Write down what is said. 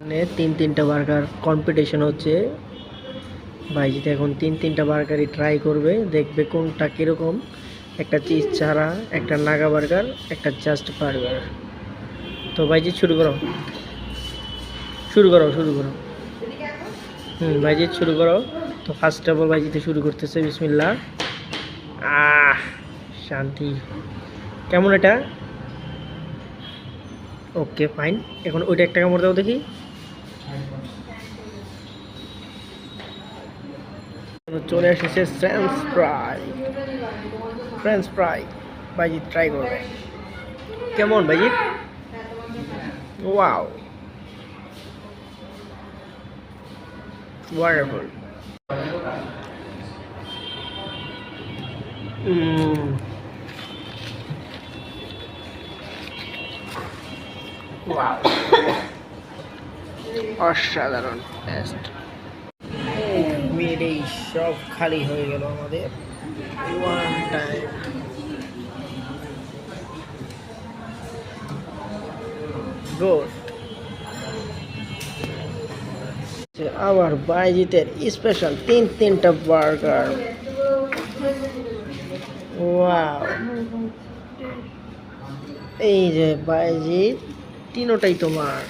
মানে তিনটা burger competition হচ্ছে। ভাইজিৎ এখন তিনটা বার্গারই ট্রাই করবে, দেখবে কোনটা কিরকম। একটা চিজ ছাড়া, একটা নাগা বার্গার, একটা জাস্ট বার্গার। তো ভাইজিৎ শুরু করো। ভাইজিৎ শুরু করো। তো ফার্স্ট অফ অল ভাইজিতে শুরু করতেছে, বিসমিল্লাহ। শান্তি। কেমন এটা? Okay fine. এখন ওইটা একটা কামড় দাও দেখি। চলে এসেছে ফ্রেঞ্চ ফ্রাই। ভাইজিৎ ট্রাই করবে। কেমন ভাইজিৎ? Wow, wonderful. ওয়াও, অসাধারণ টেস্ট। মেরেই সব খালি হয়ে গেল আমাদের ওয়ান টাইম। গুড। আবার বাইজিতের স্পেশাল তিনটা বার্গার। ওয়াও, এই যে বাইজিৎ, তিনোটাই তোমার।